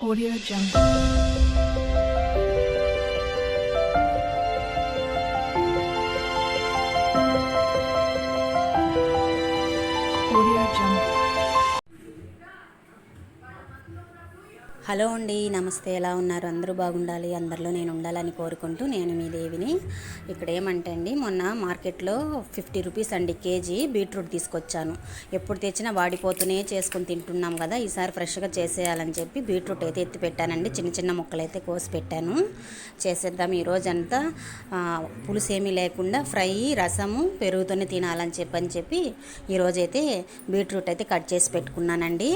Audio Jungle. Audio Jungle. Hello అండి, నమస్తే. ఎలా ఉన్నారు? అందరూ బాగుండాలి, అందరిలో నేను ఉండాలని కోరుకుంటూ నేను మీ దేవిని. ఇక్కడ ఏమంటే అండి, మొన్న మార్కెట్లో 50 రూపీస్ అండి కేజీ బీట్రూట్ తీసుకొచ్చాను. ఎప్పుడు తెచ్చినా వాడిపోతూనే చేసుకుని తింటున్నాం కదా, ఈసారి ఫ్రెష్గా చేసేయాలని చెప్పి బీట్రూట్ అయితే ఎత్తి పెట్టానండి. చిన్న చిన్న ముక్కలు అయితే కోసి పెట్టాను. చేసేద్దాం ఈరోజంతా. పులుసు ఏమీ లేకుండా ఫ్రై, రసము, పెరుగుతోనే తినాలని చెప్పి ఈరోజైతే బీట్రూట్ అయితే కట్ చేసి పెట్టుకున్నానండి.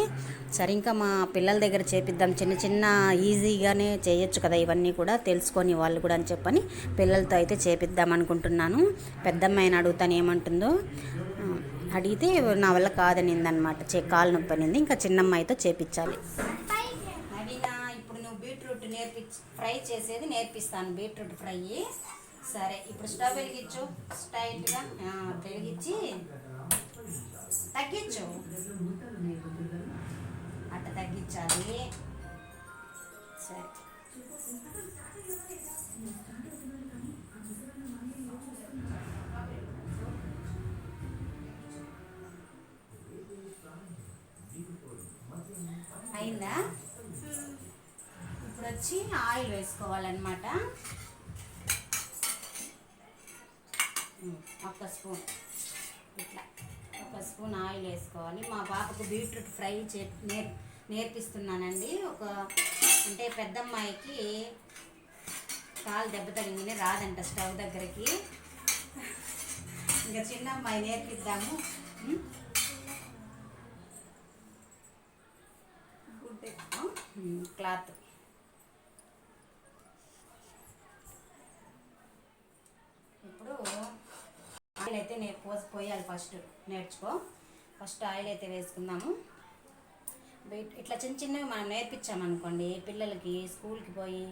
సరే, ఇంకా మా పిల్లల దగ్గర చేపిద్దాం, చిన్న చిన్న ఈజీగానే చేయొచ్చు కదా, ఇవన్నీ కూడా తెలుసుకొని వాళ్ళు కూడా అని చెప్పని పిల్లలతో అయితే చేపిద్దాం అనుకుంటున్నాను. పెద్దమ్మాయిని అడుగుతాను ఏమంటుందో. అడిగితే నా వల్ల కాదనిందనమాట, కాలు నొప్పి అనింది. ఇంకా చిన్నమ్మాయితో చేపించాలి. నవీనా, ఇప్పుడు నువ్వు బీట్రూట్ ఫ్రై చేసేది నేర్పిస్తాను, బీట్రూట్ ఫ్రై. సరే, ఇప్పుడు స్టవ్ వెలిగించు. స్ట్రైట్గా వెలిగించి తగ్గించు, అట్ట తగ్గించాలి. సరే, అయిందా? ఇప్పుడు వచ్చి ఆయిల్ వేసుకోవాలన్నమాట. ఒక స్పూన్, ఇట్లా ఒక స్పూన్ ఆయిల్ వేసుకోవాలి. మా పాపకు బీట్రూట్ ఫ్రై నేర్పిస్తున్నానండి. అంటే పెద్దమ్మాయికి కాలు దెబ్బ తగిలిందని రాదంట స్టవ్ దగ్గరికి. ఇంకా చిన్న అమ్మాయి నేర్పిద్దాము. క్లాత్ ఇప్పుడు ఆయిల్ అయితే పోయాలి. ఫస్ట్ ఆయిల్ అయితే వేసుకుందాము. ఇట్లా చిన్న చిన్నవి మనం నేర్పించామనుకోండి, పిల్లలకి స్కూల్కి పోయి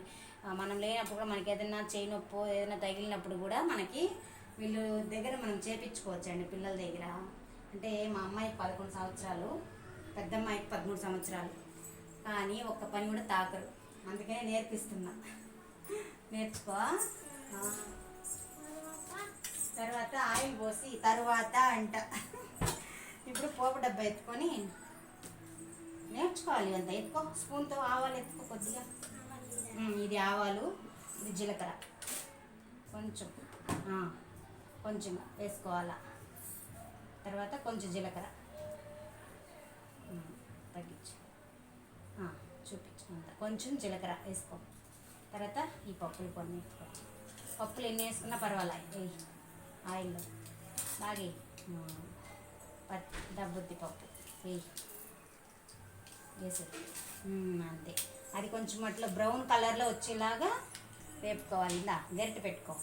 మనం లేనప్పుడు కూడా మనకి ఏదైనా చేయి నొప్పో ఏదైనా తగిలినప్పుడు కూడా మనకి వీళ్ళు దగ్గర మనం చేపించుకోవచ్చు అండి, పిల్లల దగ్గర. అంటే మా అమ్మాయికి 11 సంవత్సరాలు, పెద్ద అమ్మాయికి 13 సంవత్సరాలు, కానీ ఒక్క పని కూడా తాకరు. అందుకనే నేర్పిస్తున్నా, నేర్చుకో. తర్వాత ఆయిల్ పోసి తర్వాత ఇప్పుడు పోపు డబ్బా ఎత్తుకొని నేర్చుకోవాలి. అంత ఎత్తుకో, స్పూన్తో ఆవాలు ఎత్తుకో కొద్దిగా. ఇది ఆవాలు, ఇది జీలకర్ర కొంచెం కొంచెం వేసుకోవాలా. తర్వాత కొంచెం జీలకర్ర తగ్గించు, చూపించుకుంటా. కొంచెం జీలకర్ర వేసుకో. తర్వాత ఈ పప్పులు కొన్ని వేసుకో. పప్పులు ఎన్ని వేసుకున్నా పర్వాలేదు, ఆయిల్లో బాగా దబ్బుద్ది పప్పు వేసి అంతే. అది కొంచెం అట్లా బ్రౌన్ కలర్లో వచ్చేలాగా వేపుకోవాలి. గరిటె పెట్టుకో.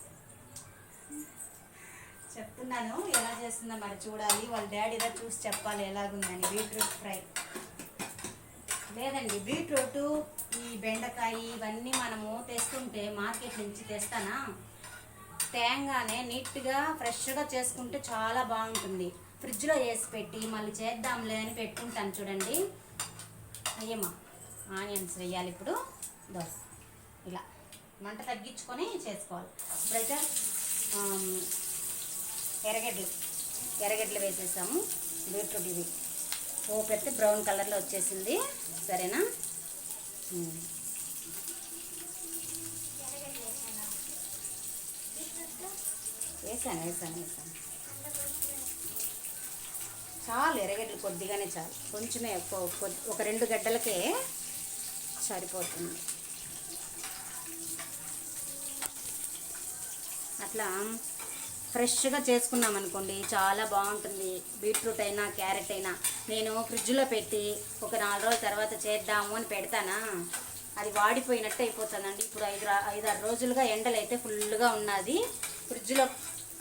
చెప్తున్నాను ఎలా చేస్తుందో మరి చూడాలి. వాళ్ళ డాడీగా చూసి చెప్పాలి ఎలాగుందని. బీట్రూట్ ఫ్రై లేదండి, బీట్రూట్, ఈ బెండకాయ ఇవన్నీ మనము తెస్తుంటే మార్కెట్ నుంచి తెస్తానా, తేంగానే నీట్గా ఫ్రెష్గా చేసుకుంటే చాలా బాగుంటుంది. ఫ్రిడ్జ్లో వేసి పెట్టి మళ్ళీ చేద్దాంలే అని పెట్టుకుంటాను చూడండి. అయ్యమ్మా, ఆనియన్స్ వేయాలి ఇప్పుడు. ఇలా మంట తగ్గించుకొని చేసుకోవాలి. ఇప్పుడైతే ఎర్రగడ్డలు వేసేసాము. బీట్రూట్ ఇది పోపు అయితే బ్రౌన్ కలర్లో వచ్చేసింది. సరేనా? వేసాను. చాలు, ఎర్రగడ్డలు కొద్దిగానే చాలు, కొంచెమే. ఒక 2 గడ్డలకే సరిపోతుంది. అట్లా ఫ్రెష్గా చేసుకున్నాం అనుకోండి, చాలా బాగుంటుంది. బీట్రూట్ అయినా క్యారెట్ అయినా నేను ఫ్రిడ్జ్లో పెట్టి ఒక 4 రోజుల తర్వాత చేద్దాము అని పెడతానా, అది వాడిపోయినట్టు అయిపోతుందండి. ఇప్పుడు 5-6 రోజులుగా ఎండలు అయితే ఫుల్గా ఉన్నది. ఫ్రిడ్జ్లో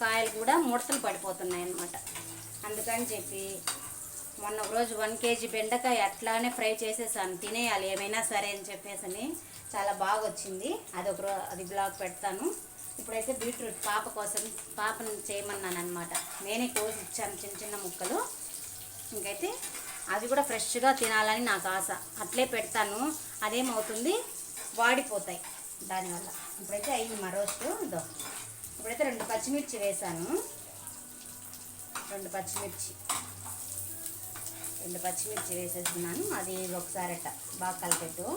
కాయలు కూడా ముడతలు పడిపోతున్నాయి అన్నమాట. అందుకని చెప్పి మొన్న ఒకరోజు 1 కేజీ బెండకాయ అట్లానే ఫ్రై చేసేసాను. తినేయాలి ఏమైనా సరే అని చెప్పేసి చాలా బాగా వచ్చింది. అది బ్లాగ్ పెడతాను. ఇప్పుడైతే బీట్రూట్ పాపను చేయమన్నాను అనమాట. నేనే కోసి ఇచ్చాను చిన్న చిన్న ముక్కలు. ఇంకైతే అవి కూడా ఫ్రెష్గా తినాలని నాకు ఆశ. అట్లే పెడతాను, అదేమవుతుంది వాడిపోతాయి దానివల్ల. ఇప్పుడైతే అయింది మా రోస్ట్. ఇదో ఇప్పుడైతే 2 పచ్చిమిర్చి వేసాను. 2 పచ్చిమిర్చి వేసేస్తున్నాను. అది ఒకసారి అట్ట బాగా కలిపెట్టు.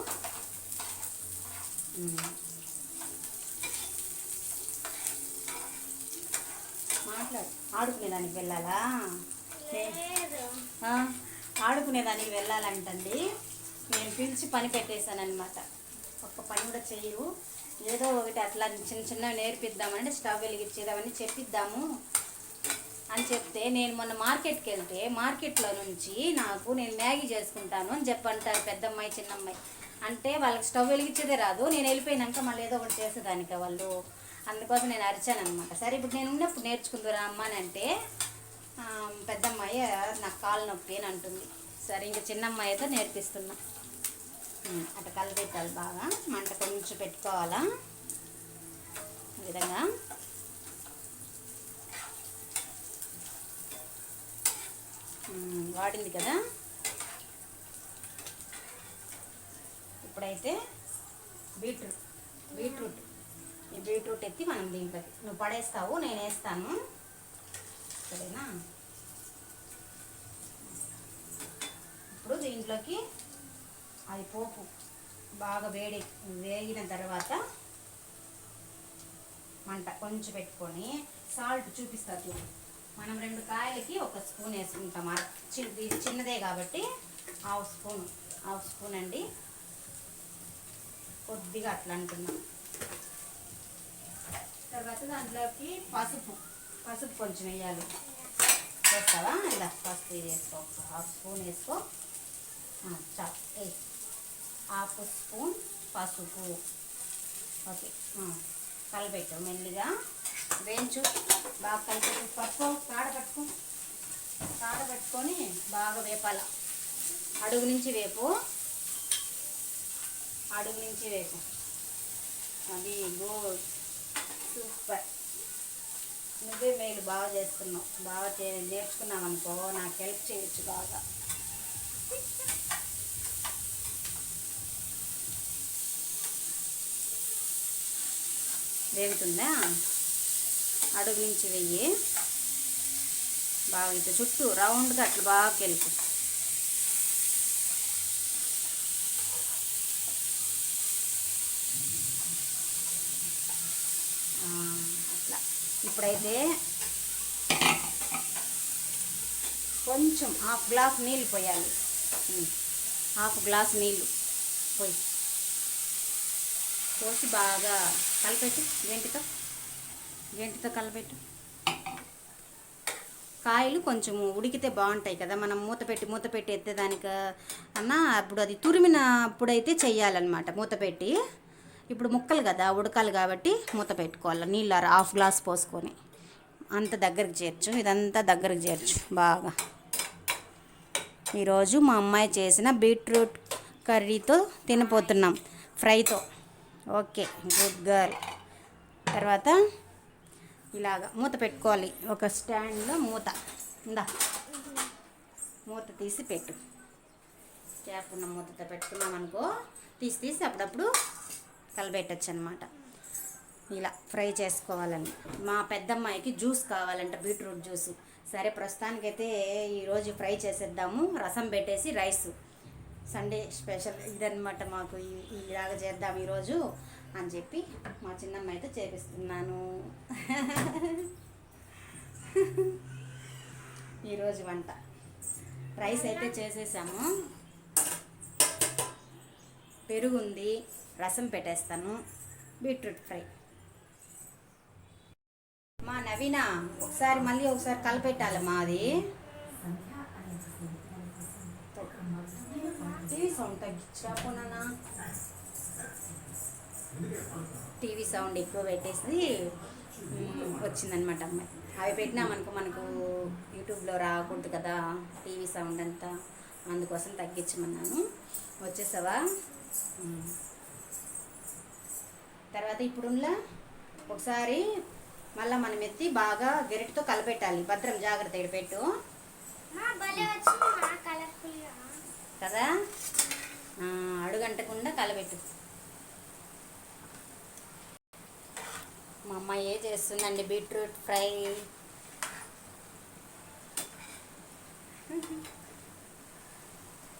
మాట్లాడు. ఆడుకునేదానికి వెళ్ళాలా? ఆడుకునేదానికి వెళ్ళాలంటండి. నేను పిలిచి పని పెట్టేశానమాట. ఒక్క పని కూడా చెయ్యరు. ఏదో ఒకటి అట్లా చిన్న నేర్పిద్దామంటే స్టవ్ వెలిగించేదామని చెప్పిద్దాము అని చెప్తే, నేను మొన్న మార్కెట్కి వెళ్తే మార్కెట్లో నుంచి నేను మ్యాగీ చేసుకుంటాను అని చెప్పంటారు పెద్దమ్మాయి చిన్నమ్మాయి. అంటే వాళ్ళకి స్టవ్ వెలిగించేదే రాదు. నేను వెళ్ళిపోయినాక మళ్ళీ ఏదో ఒకటి చేసేదానికి వాళ్ళు. అందుకోసం నేను అరిచాను అనమాట. సరే ఇప్పుడు నేను ఉన్నప్పుడు నేర్చుకుందురా అమ్మ అని అంటే, పెద్దమ్మాయి నాకు కాలు నొప్పి అని అంటుంది. సరే ఇంకా చిన్నమ్మాయి అయితే నేర్పిస్తున్నా. అట్లా కలిపెట్టాలి బాగా. మంట కొంచెం పెట్టుకోవాలా ఈ విధంగా. వాడింది కదా. ఇప్పుడైతే బీట్రూట్ ఈ బీట్రూట్ ఎత్తి మనం దీంట్లోకి, నువ్వు పడేస్తావు, నేను వేస్తాను, సరేనా? ఇప్పుడు దీంట్లోకి అది పోపు బాగా వేగిన తర్వాత మంట కొంచెం పెట్టుకొని సాల్ట్ చూపిస్తా చూడు. మనం 2 కాయలకి 1 స్పూన్ వేసుకుంటాం. ఇది చిన్నదే కాబట్టి హాఫ్ స్పూన్ అండి. కొద్దిగా అట్లా అంటున్నాం. తర్వాత దాంట్లోకి పసుపు కొంచెం వేయాలి. వేస్తావా? ఇలా పసుపు వేసుకో, హాఫ్ స్పూన్ వేసుకో. చాలు, హాఫ్ స్పూన్ పసుపు. ఓకే, కలిపెట్టు మెల్లిగా. వేయించు బాగా, కలిపెట్టు. కాడబెట్టుకొని బాగా వేపాల. అడుగు నుంచి వేపు. అది గుడ్, సూపర్. నువ్వే మేలు బాగా చేస్తున్నావు. బాగా నేర్చుకున్నావు అనుకో, నాకు హెల్ప్ చేయొచ్చు బాగా. వేగుతుందా? అడుగు నుంచి వెయ్యి బాగా. ఇట్లా చుట్టూ రౌండ్గా అట్లా బాగా కెలుపు. అట్లా. ఇప్పుడైతే కొంచెం హాఫ్ గ్లాస్ నీళ్ళు పోయాలి. హాఫ్ గ్లాస్ నీళ్ళు పోసి బాగా కలిపెట్టు. గంటితో కలిపెట్టు. కాయలు కొంచెం ఉడికితే బాగుంటాయి కదా. మనం మూత పెట్టి ఎత్తేదానికి అన్నా అప్పుడు అది తురిమినప్పుడైతే చెయ్యాలన్నమాట మూత పెట్టి. ఇప్పుడు ముక్కలు కదా ఉడకాలి కాబట్టి మూత పెట్టుకోవాలి. నీళ్ళు హాఫ్ గ్లాస్ పోసుకొని అంత దగ్గరికి చేర్చు. ఇదంతా దగ్గరికి చేర్చు బాగా. ఈరోజు మా అమ్మాయి చేసిన బీట్రూట్ కర్రీతో తినపోతున్నాం, ఫ్రైతో. Okay, good girl. తర్వాత ఇలాగా మూత పెట్టుకోవాలి. ఒక స్టాండ్లో మూత తీసి పెట్టు. క్యాప్ ఉన్న మూతతో పెట్టుకున్నాం అనుకో, తీసి అప్పుడప్పుడు కలబెట్టచ్చు అనమాట. ఇలా ఫ్రై చేసుకోవాలని. మా పెద్దమ్మాయికి జ్యూస్ కావాలంట, బీట్రూట్ జ్యూస్. సరే ప్రస్తుతానికైతే ఈరోజు ఫ్రై చేసేద్దాము. రసం పెట్టేసి రైస్. సండే స్పెషల్ ఇదన్నమాట మాకు. ఇలాగా చేద్దాం ఈరోజు అని చెప్పి మా చిన్నమ్మాయితో చేపిస్తున్నాను. ఈరోజు వంట రైస్ అయితే చేసేసాము. పెరుగు ఉంది, రసం పెట్టేస్తాను, బీట్రూట్ ఫ్రై. మా నవీన మళ్ళీ ఒకసారి కలిపెట్టాలమ్మా. అది టీవీ సౌండ్ తగ్గించకపోనా? టీవీ సౌండ్ ఎక్కువ పెట్టేసి వచ్చిందనమాట అమ్మాయి. అవి పెట్టినామనుకో మనకు యూట్యూబ్లో రాకూడదు కదా టీవీ సౌండ్ అంతా. అందుకోసం తగ్గించమన్నాను. వచ్చేసావా? తర్వాత ఇప్పుడులా ఒకసారి మళ్ళీ మనం ఎత్తి బాగా గెరిటితో కలపెట్టాలి. భద్రం, జాగ్రత్త. పెట్టు. కదా. అడుగంటకుండా కలబెట్టు. మా అమ్మ ఏ చేస్తుందండి బీట్రూట్ ఫ్రై.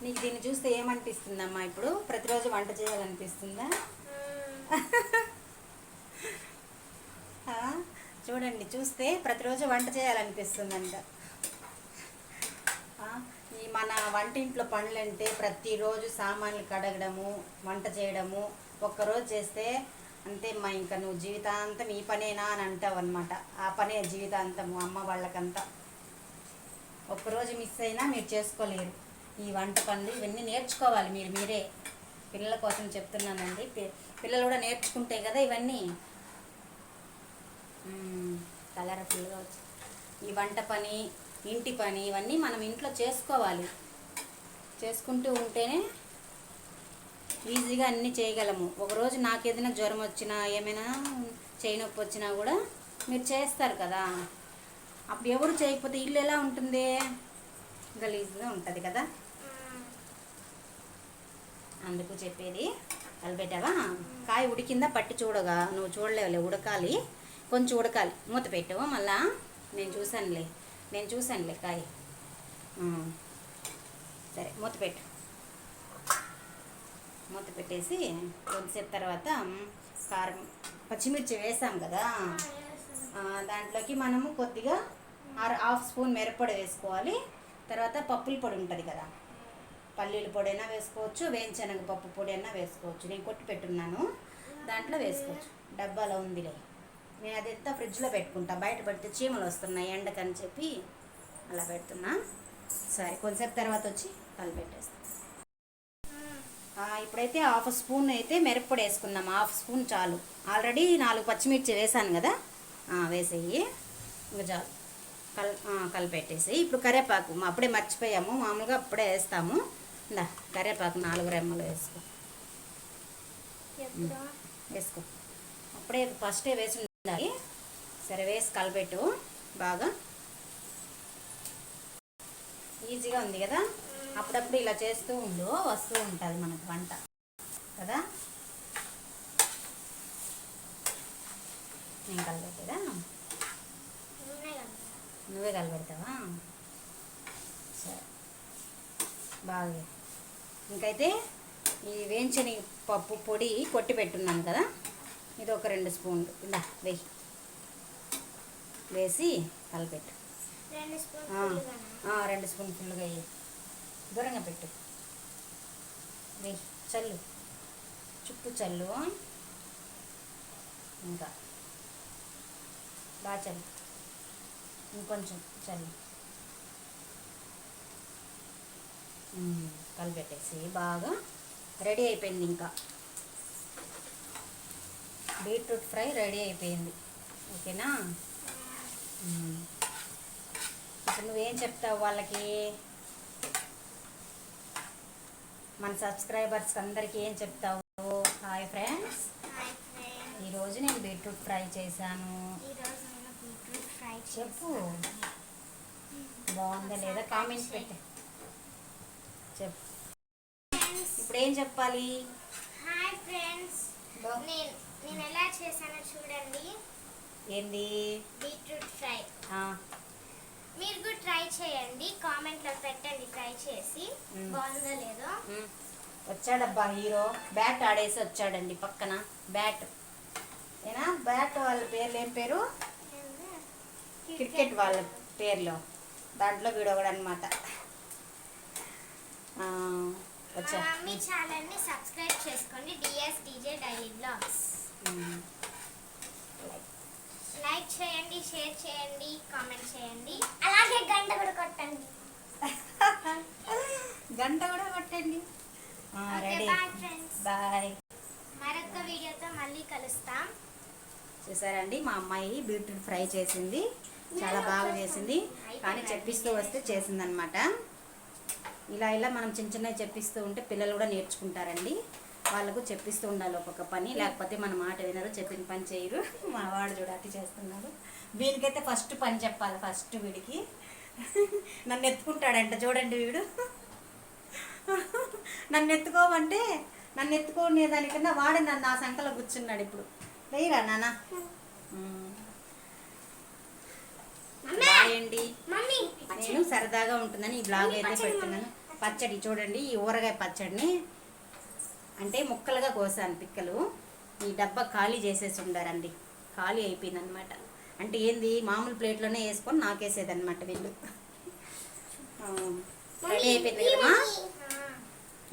నీకు దీన్ని చూస్తే ఏమనిపిస్తుందమ్మా? ఇప్పుడు ప్రతిరోజు వంట చేయాలనిపిస్తుందా? చూడండి, చూస్తే ప్రతిరోజు వంట చేయాలనిపిస్తుందంట. ఈ మన వంటింట్లో పనులంటే ప్రతిరోజు సామాన్లు కడగడము, వంట చేయడము ఒక్కరోజు చేస్తే అంతే మా, ఇంకా నువ్వు జీవితాంతం ఈ పనేనా అని అంటావు అనమాట. ఆ పనే జీవితాంతం అమ్మ వాళ్ళకంతా. ఒక్కరోజు మిస్ అయినా మీరు చేసుకోలేరు ఈ వంట పనులు. ఇవన్నీ నేర్చుకోవాలి మీరే. పిల్లల కోసం చెప్తున్నానండి. పిల్లలు కూడా నేర్చుకుంటే కదా ఇవన్నీ కలర్ఫుల్గా వచ్చి. ఈ వంట పని, ఇంటి పని ఇవన్నీ మనం ఇంట్లో చేసుకోవాలి. చేసుకుంటూ ఉంటేనే ఈజీగా అన్నీ చేయగలము. ఒకరోజు నాకు ఏదైనా జ్వరం వచ్చినా, ఏమైనా చేయి నొప్పి వచ్చినా కూడా మీరు చేస్తారు కదా. అప్పుడు ఎవరు చేయకపోతే ఇల్లు ఎలా ఉంటుంది? గలీజ్గా ఉంటుంది కదా. అందుకు చెప్పేది. కలిపెట్టావా? కాయ ఉడికిందా పట్టి చూడగా. నువ్వు చూడలేవులే, ఉడకాలి, కొంచెం ఉడకాలి. మూత పెట్టావు మళ్ళా. నేను చూశానులే కాయ. సరే మూత పెట్టు. మూత పెట్టేసి కొద్దిసేపు తర్వాత కారం, పచ్చిమిర్చి వేసాం కదా, దాంట్లోకి మనము కొద్దిగా హాఫ్ స్పూన్ మిరప్పొడి వేసుకోవాలి. తర్వాత పప్పుల పొడి ఉంటుంది కదా, పల్లీల పొడి అయినా వేసుకోవచ్చు, వేయించనగపప్పు పొడి అయినా వేసుకోవచ్చు. నేను కొట్టి పెట్టున్నాను, దాంట్లో వేసుకోవచ్చు. డబ్బాలో ఉందిలే. నేను అదంతా ఫ్రిడ్జ్లో పెట్టుకుంటా. బయట పెడితే చీమలు వస్తున్నాయి ఎండకని చెప్పి అలా పెడుతున్నా. సరే కొంచెంసేపు తర్వాత వచ్చి కలిపెట్టేస్తాను. ఇప్పుడైతే హాఫ్ స్పూన్ అయితే మిరప్పొడి వేసుకుందాం. హాఫ్ స్పూన్ చాలు. ఆల్రెడీ 4 పచ్చిమిర్చి వేసాను కదా, వేసేయి. ఇంకా చాలు. కలిపెట్టేసి ఇప్పుడు కరివేపాకు అప్పుడే మర్చిపోయాము. మామూలుగా అప్పుడే వేస్తాము. ఇందా కరివేపాకు 4 రెమ్మలు వేసుకో. అప్పుడే ఫస్టే వేసి ఉండాలి. సరే వేసి కలిపెట్టు బాగా. ఈజీగా ఉంది కదా. అప్పుడప్పుడు ఇలా చేస్తూ ఉండు, వస్తూ ఉంటుంది మనకు వంట కదా. నేను కలిపెట్టేదా? నువ్వే కలిపెడతావా? సరే బాగా. ఇంకైతే ఈ వేయించని పప్పు పొడి కొట్టి పెట్టున్నాను కదా, ఇది ఒక 2 స్పూన్లు ఇలా వేసి కలిపెట్టు. 2 స్పూన్ ఫుల్గా వేయి. దూరంగా పెట్టు. వేయి, చల్లు, చుట్టూ చల్లు. ఇంకా బాగా చల్లు, ఇంకొంచెం చల్లు. కలిపెట్టేసి బాగా రెడీ అయిపోయింది. ఇంకా బీట్రూట్ ఫ్రై రెడీ అయిపోయింది. ఓకేనా? ఇప్పుడు నువ్వేం చెప్తావు వాళ్ళకి? మన సబ్స్క్రైబర్స్ అందరికీ ఏం చెప్తావు? హాయ్ ఫ్రెండ్స్, ఈరోజు నేను బీట్రూట్ ఫ్రై చేశాను. చెప్పు, బాగుందా లేదా కామెంట్ పెట్టి చెప్పు. ఇప్పుడు ఏం చెప్పాలి? హాయ్ ఫ్రెండ్స్, నేను ఎలా చేశానో చూడండి. ఏంది? Beetroot fry. మీరు కూడా ట్రై చేయండి, కామెంట్లో పెట్టండి. ట్రై చేసి బాగుందో లేదో. వచ్చాడబ్బా హీరో, బ్యాట్ ఆడేసి వచ్చాడండి పక్కన. బ్యాట్ ఏనా? బ్యాట్ వాళ్ళ పేర్లు ఏం పేరు? క్రికెట్ వాళ్ళ పేర్లో దాంట్లో వీడొకడు అనమాట. వచ్చా. మీ ఛానల్ని సబ్స్క్రైబ్ చేసుకోండి, DSDJ డైలీ బ్లాగ్స్. లైక్ చేయండి, షేర్ చేయండి, కామెంట్ చేయండి, అలాగే గంట కూడా కొట్టండి. గంట కూడా కొట్టండి. రెడీ. బాయ్. మరొక వీడియోతో మళ్ళీ కలుస్తాం. చూసారండి, మా అమ్మాయి బీట్రూట్ ఫ్రై చేసింది. చాలా బాగా చేసింది. కానీ చెప్పిస్తూ వస్తే చేసిందనమాట. ఇలా మనం చిన్నవి చెప్పిస్తూ ఉంటే పిల్లలు కూడా నేర్చుకుంటారండి. వాళ్ళకు చెప్పిస్తూ ఉండాలి ఒక్కొక్క పని, లేకపోతే మన మాట వినరు, చెప్పిన పని చేయరు. మా వాడు చూడ అట్టి చేస్తున్నాడు. వీడికైతే ఫస్ట్ పని చెప్పాలి. ఫస్ట్ వీడికి నన్ను ఎత్తుకుంటాడంట. చూడండి వీడు నన్ను ఎత్తుకోమంటే నన్ను ఎత్తుకునే దానికన్నా వాడే నన్ను ఆ సంకలో కూర్చున్నాడు ఇప్పుడు. లేరా నాన్న. బాయండి. మమ్మీ నేను సరదాగా ఉంటుందని ఈ బ్లాగ్ అయితే పెడుతున్నాను. పచ్చడి చూడండి, ఈ ఊరగాయ పచ్చడిని అంటే ముక్కలుగా కోసాను పిక్కలు. ఈ డబ్బా ఖాళీ చేసేసి ఉండారండి, ఖాళీ అయిపోయింది అనమాట. అంటే ఏంది మామూలు ప్లేట్లోనే వేసుకొని నాకేసేదన్నమాట వీళ్ళు. రెడీ అయిపోయింది కదమ్మా.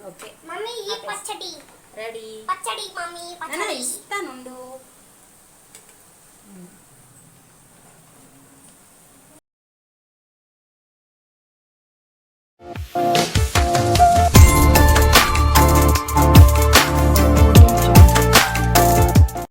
ఓకే మమ్మీ ఈ పచ్చడి రెడీ. పచ్చడి మమ్మీ పచ్చడి ఇస్తానుండు.